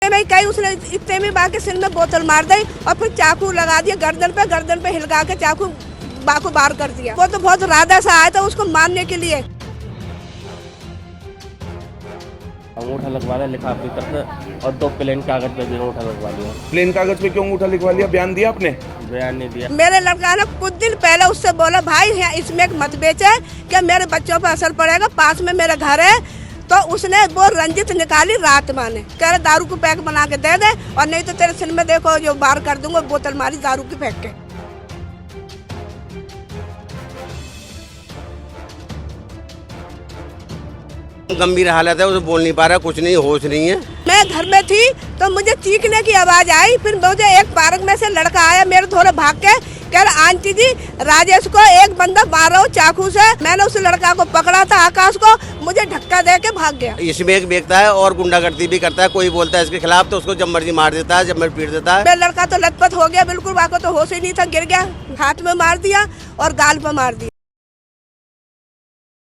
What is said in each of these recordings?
में कई उसने इतने में बाकी सिर में बोतल मार दी और फिर चाकू लगा दिया गर्दन पे हिलका के चाकू बाकू बाहर कर दिया। वो तो बहुत राधा सा आया था उसको मारने के लिए। अंगूठा लगवा लिया, लिखा अपनी तरफ और 2 प्लेन कागज पे भी अंगूठा लगवा लिया। प्लेन कागज पे क्यों अंगूठा लिखवा लिया? बयान दिया आपने? बयान नहीं दिया। मेरे लड़का ने कुछ दिन पहले उससे बोला भाई इसमें मत बेचे क्या मेरे बच्चों पर असर पड़ेगा, पास में मेरा घर है। तो उसने वो रंजित निकाली रात माने, कह रहे दारू को पैक बना के दे दे और नहीं तो तेरे सिर में देखो जो बाहर कर दूंगा। बोतल मारी दारू की फेंक के। गंभीर हालत है, उसे बोल नहीं पा रहा, कुछ नहीं, होश नहीं है। मैं घर में थी तो मुझे चीखने की आवाज आई, फिर मुझे एक पार्क में से लड़का आया मेरे थोड़े भाग के, कह रहा आंटी जी राजेश को एक बंदा मार रहा हो चाकू से। मैंने उस लड़का को पकड़ा था आकाश को, मुझे धक्का दे के भाग गया। इसमें एक बेचता है और गुंडागर्दी भी करता है, कोई बोलता है इसके खिलाफ तो उसको जब मर्जी मार देता है, जब मर्जी पीट देता है। मेरा लड़का तो लथपथ हो गया बिल्कुल, वाको तो होश ही नहीं था, गिर गया, हाथ में मार दिया और गाल पे मार दिया।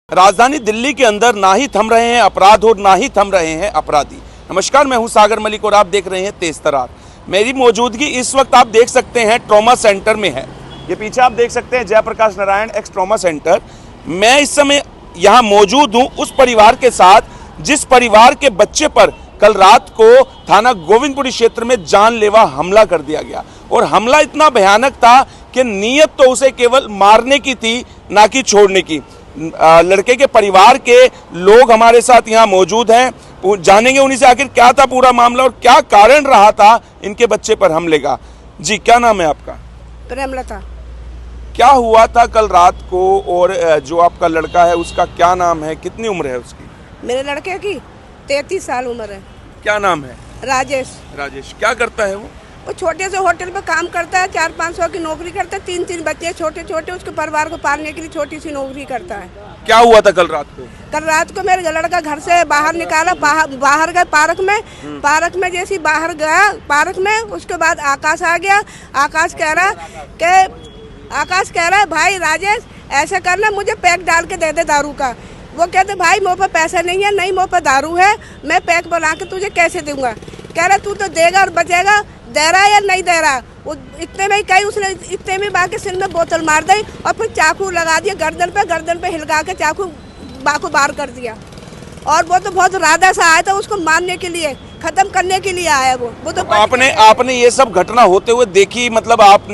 राजधानी दिल्ली के अंदर ना ही थम रहे हैं अपराध और ना ही थम रहे हैं अपराधी। नमस्कार, मैं हूं सागर मलिक और आप देख रहे हैं तेज तरार। मेरी मौजूदगी इस वक्त आप देख सकते हैं ट्रॉमा सेंटर में है। ये पीछे आप देख सकते हैं Jayaprakash Narayan apex trauma centre. मैं इस समय यहाँ मौजूद हूँ उस परिवार के साथ जिस परिवार के बच्चे पर कल रात को थाना गोविंदपुरी क्षेत्र में जानलेवा हमला कर दिया गया। और हमला इतना भयानक था कि नीयत तो उसे केवल मारने की थी, ना कि छोड़ने की। लड़के के परिवार के लोग हमारे साथ यहाँ मौजूद हैं, जानेंगे उन्हीं से आखिर क्या था पूरा मामला और क्या कारण रहा था इनके बच्चे पर हमले का। जी, क्या नाम है आपका? प्रेमलता। क्या हुआ था कल रात को और जो आपका लड़का है उसका क्या नाम है, कितनी उम्र है उसकी? मेरे लड़के की 33 साल उम्र है। क्या नाम है? राजेश। राजेश। क्या करता है वो? वो छोटे से होटल पे काम करता है, 400-500 की नौकरी करता है, 3 बच्चे छोटे छोटे, उसके परिवार को पालने के लिए छोटी सी नौकरी करता है। क्या हुआ था कल रात को? कल रात को मेरे लड़का घर से बाहर निकाला, बाहर गए पार्क में जैसे बाहर गया पार्क में, उसके बाद आकाश आ गया। आकाश कह रहा है भाई राजेश ऐसे करना, मुझे पैक डाल के दे दे दारू का। वो कहते भाई मुँह पर पैसा नहीं है, नहीं मुँह पर दारू है, मैं पैक बना के तुझे कैसे दूंगा। कह रहा तू तो देगा और बचेगा, दे रहा या नहीं दे रहा। वो इतने में कई उसने इतने में बाकी सिर में बोतल मार दी और फिर चाकू लगा दिया गर्दन पे हिलका के चाकू बाकू बाहर कर दिया। और वो तो बहुत राधा सा आया था उसको मारने के लिए, खत्म करने के लिए आया वो तो। आपने ये सब घटना होते हुए देखी? मतलब आप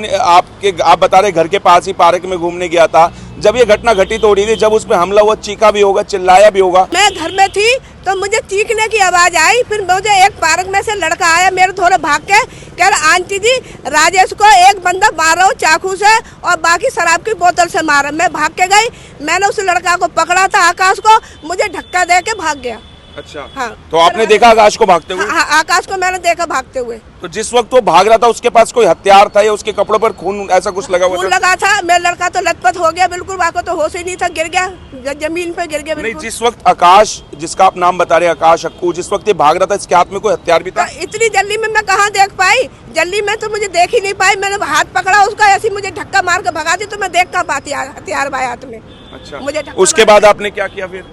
बता रहे घर के पास ही पार्क में घूमने गया था, जब ये घटना घटित हो रही थी, जब उस पे हमला हुआ, चीखा भी होगा, चिल्लाया भी होगा? मैं घर में थी तो मुझे चीखने की आवाज आई, फिर मुझे एक पार्क में से लड़का आया मेरे थोड़े भाग के, कह रहा आंटी जी राजेश को एक बंदा मार रहा हो चाकू से और बाकी शराब की बोतल से मारा। मैं भाग के गई, मैंने उस लड़का को पकड़ा था आकाश को, मुझे धक्का दे के भाग गया। अच्छा। हाँ। तो आपने देखा आकाश को भागते हुए? हाँ, आकाश को मैंने देखा भागते हुए। तो जिस वक्त वो भाग रहा था उसके पास कोई हथियार था या उसके कपड़ों पर खून ऐसा कुछ लगा हुआ था? खून लगा था। मेरा लड़का तो लथपथ हो गया बिल्कुल, वाको तो होश ही नहीं था, गिर गया, जमीन पे गिर गया बिल्कुल। नहीं, जिस वक्त आकाश, जिसका आप नाम बता रहे हैं आकाश अक्कू, जिस वक्त ये भाग रहा था इसके हाथ में कोई हथियार भी था? तो इतनी जल्दी में मैं कहाँ देख पाई, जल्दी में तो मुझे देख ही नहीं पाई। मैंने हाथ पकड़ा उसका, ऐसी मुझे धक्का मार के भगा दी तो मैं देख कहाँ पाती हथियार भाई हाथ में। अच्छा। मुझे उसके बाद आपने क्या किया फिर?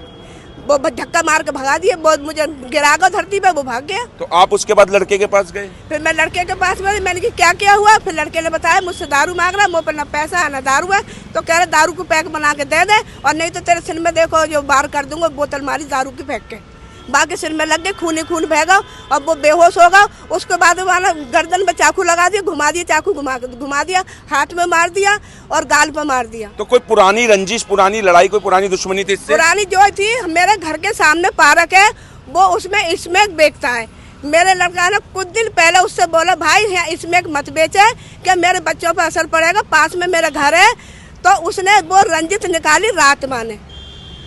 वो धक्का मार के भगा दिए, वो मुझे गिरा गया धरती पे, वो भाग गया। तो आप उसके बाद लड़के के पास गए? फिर मैं लड़के के पास गई, मैंने कहा क्या हुआ। फिर लड़के ने बताया मुझसे दारू मांग रहा, मुँह पर ना पैसा है ना दारू है, तो कह रहे दारू को पैक बना के दे दे और नहीं तो तेरे सिर में देखो जो बाहर कर दूंगा। बोतल मारी दारू की फेंक के, बाकी सिर में लग गए, खून बहेगा और वो बेहोश होगा। उसके बाद वाला गर्दन पे चाकू लगा दिया, घुमा दिया, चाकू घुमा दिया, हाथ में मार दिया और गाल पे मार दिया। तो कोई पुरानी रंजिश, पुरानी लड़ाई, कोई पुरानी दुश्मनी थी इससे? पुरानी जो थी, मेरे घर के सामने पार्क है, वो उसमें स्मैक बेचता है। मेरे लड़का ने कुछ दिन पहले उससे बोला भाई स्मैक मत बेचे क्या मेरे बच्चों पर असर पड़ेगा, पास में मेरा घर है। तो उसने वो रंजित निकाली रात माने,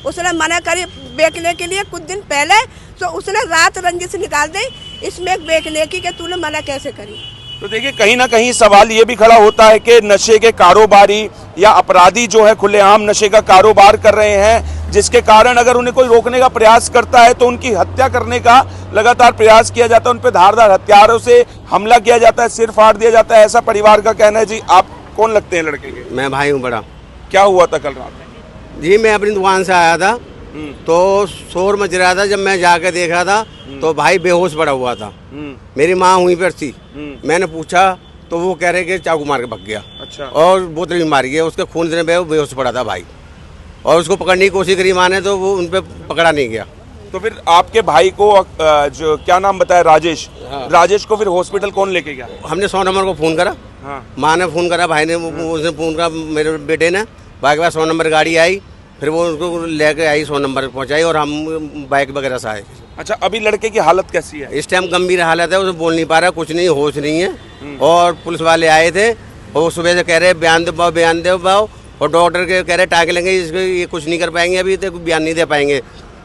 उसने मना करी बेचने के लिए कुछ दिन पहले, तो उसने रात रंजिश निकाल दी इसमें बेचने की, कि तूने मना कैसे करी। तो देखिए, कहीं ना कहीं सवाल ये भी खड़ा होता है कि नशे के कारोबारी या अपराधी जो है खुलेआम नशे का कारोबार कर रहे हैं, जिसके कारण अगर उन्हें कोई रोकने का प्रयास करता है तो उनकी हत्या करने का लगातार प्रयास किया जाता है, उन पर धारदार हथियारों से हमला किया जाता है, सिर फाड़ दिया जाता है, ऐसा परिवार का कहना है। जी, आप कौन लगते हैं लड़के के? मैं भाई हूँ बड़ा। क्या हुआ था कल रात? जी, मैं अपनी दुकान से आया था, तो शोर मच रहा था। जब मैं जाके देखा था तो भाई बेहोश पड़ा हुआ था। मेरी माँ वहीं पर थी। मैंने पूछा तो वो कह रहे कि चाकू मार के भाग गया। अच्छा। और बोतल भी मारी है, उसके खून से बेहोश पड़ा था भाई। और उसको पकड़ने की कोशिश करी माँ ने, तो वो उन पर पकड़ा नहीं गया। तो फिर आपके भाई को जो क्या नाम बताया, राजेश, हाँ। राजेश को फिर हॉस्पिटल कौन लेके गया? हमने 100 नंबर को फ़ोन करा। हाँ। माँ ने फ़ोन करा, भाई ने उसने फ़ोन करा मेरे बेटे ने। बाइक के बाद 100 नंबर गाड़ी आई, फिर वो उसको लेके आई, 100 नंबर पहुंचाई और हम बाइक वगैरह से आए। अच्छा, अभी लड़के की हालत कैसी है? इस टाइम गंभीर हालत है, उसे बोल नहीं पा रहा, कुछ नहीं, होश नहीं है। और पुलिस वाले आए थे, वो सुबह से कह रहे बयान दे पाओ, और डॉक्टर के कह रहे टाँके लेंगे, इसको ये कुछ नहीं कर पाएंगे, अभी तक बयान नहीं दे पाएंगे।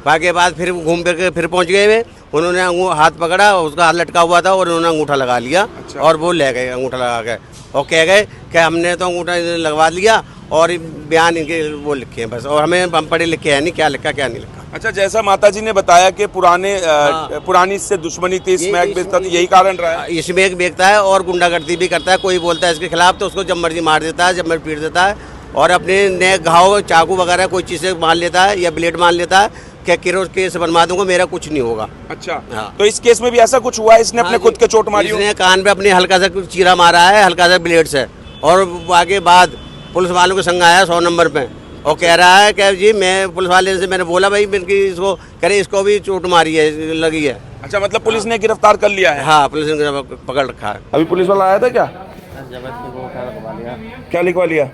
बाकी बाद फिर घूम फिर के फिर पहुंच गए वे। उन्होंने हाथ पकड़ा, उसका हाथ लटका हुआ था और उन्होंने अंगूठा लगा लिया। अच्छा। और वो ले गए अंगूठा लगा के और कह गए कि हमने तो अंगूठा लगवा लिया और बयान इनके वो लिखे हैं बस, और हमें हम पढ़े लिखे हैं नहीं, क्या लिखा क्या नहीं लिखा। अच्छा, जैसा माताजी ने बताया कि पुरानी इससे दुश्मनी थी, स्मैक बेचता था, यही कारण रहा है? इसमें एक बेचता है और गुंडागर्दी भी करता है। कोई बोलता है इसके खिलाफ तो उसको जब मर्जी मार देता है, जब मर्जी पीट देता है। और अपने नए घाव चाकू वगैरह कोई चीज़ से मार लेता है या ब्लेड मार लेता है, क्या केस बनवा दूंगा, मेरा कुछ नहीं होगा। अच्छा। हाँ। तो इस केस में भी ऐसा कुछ हुआ है, इसने अपने खुद के चोट मारी हो? इसने कान पे अपने हल्का सा चीरा मारा है, हल्का सा ब्लेड से। और आगे बाद पुलिस वालों के संग आया 100 नंबर पे और कह रहा है कि जी मैं पुलिस वाले से मैंने बोला भाई इनकी इसको करे, इसको भी चोट मारी है, लगी है। अच्छा, मतलब पुलिस ने गिरफ्तार कर लिया है? हाँ, पुलिस ने पकड़ रखा है। अभी पुलिस वाला आया था क्या? जबरदस्ती अंगूठा लगवा लिया, क्या लिखवा लिया?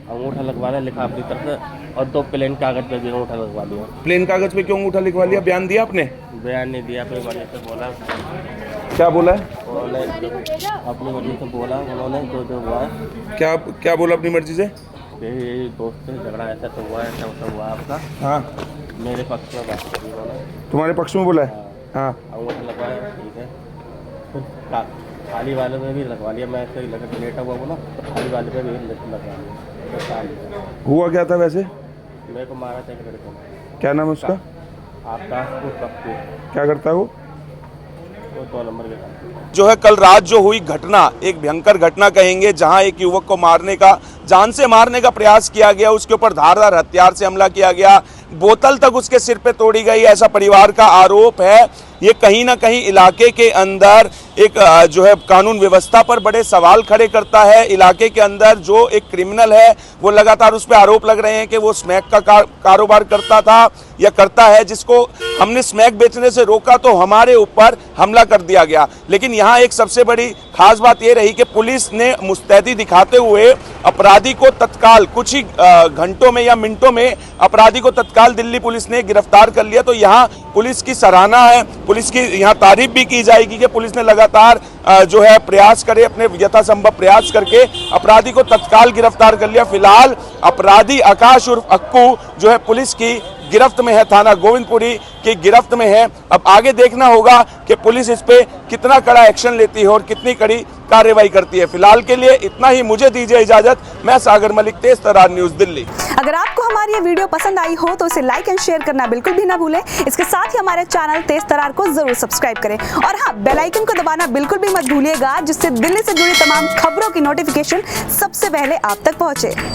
अंगूठा लगवा लिया, लिखा अपनी तरफ से, और 2 प्लेन कागज पे भी अंगूठा लगवा लिया। प्लेन कागज पे क्यों अंगूठा लिखवा लिया? बयान दिया आपने? बयान नहीं दिया, अपनी मर्जी से बोला। क्या बोला है? उन्होंने अपनी मर्जी से बोला, उन्होंने जो हुआ है। क्या बोला अपनी मर्जी से? यही दोस्त से झगड़ा ऐसा तो हुआ है, ऐसा तो हुआ आपका। हाँ, मेरे पक्ष में बात की उन्होंने। तुम्हारे पक्ष में बोला है? हाँ। अंगूठा लगवाया, ठीक है। फिर खाली वाले में भी लगवा लिया, मैं ऐसे ही लगा लेटा हुआ हूँ ना, तो खाली वाले पे भी लगवा लिया। तो हुआ क्या था वैसे? मेरे को मारा था एक लड़के ने। क्या नाम है उसका? आपका पप्पू, क्या करता है वो? 2 नंबर के साथ। जो है कल रात जो हुई घटना, एक भयंकर घटना कहेंगे, जहां एक युवक को जान से मारने का प्रयास किया गया, उसके ऊपर धारदार हथियार से हमला किया गया, बोतल तक उसके सिर पे तोड़ी गई, ऐसा परिवार का आरोप है। ये कहीं ना कहीं इलाके के अंदर एक जो है कानून व्यवस्था पर बड़े सवाल खड़े करता है। इलाके के अंदर जो एक क्रिमिनल है वो लगातार उस पर आरोप लग रहे हैं कि वो स्मैक का कारोबार करता था या करता है, जिसको हमने स्मैक बेचने से रोका तो हमारे ऊपर हमला कर दिया गया। लेकिन यहाँ एक सबसे बड़ी खास बात ये रही कि पुलिस ने मुस्तैदी दिखाते हुए अपराधी को तत्काल कुछ ही घंटों में या मिनटों में अपराधी को तत्काल दिल्ली पुलिस ने गिरफ्तार कर लिया। तो यहाँ पुलिस की सराहना है, पुलिस की यहाँ तारीफ भी की जाएगी कि पुलिस ने लगातार जो है प्रयास करे, अपने यथासंभव प्रयास करके अपराधी को तत्काल गिरफ्तार कर लिया। फिलहाल अपराधी आकाश उर्फ अक्कू जो है पुलिस की गिरफ्त में है, थाना गोविंदपुरी की गिरफ्त में है। अब आगे देखना होगा कि पुलिस इस पे कितना कड़ा एक्शन लेती है और कितनी कड़ी कार्रवाई करती है। फिलहाल के लिए इतना ही, मुझे दीजिए इजाजत। मैं सागर मलिक, तेज तरार न्यूज़, दिल्ली। अगर आपको हमारी ये वीडियो पसंद आई हो तो इसे लाइक एंड शेयर करना बिल्कुल भी ना भूलें। इसके साथ ही हमारे चैनल तेज तरार को जरूर सब्सक्राइब करें और हाँ, बेल आइकन को दबाना बिल्कुल भी मत भूलिएगा, जिससे दिल्ली से जुड़ी तमाम खबरों की नोटिफिकेशन सबसे पहले आप तक पहुंचे।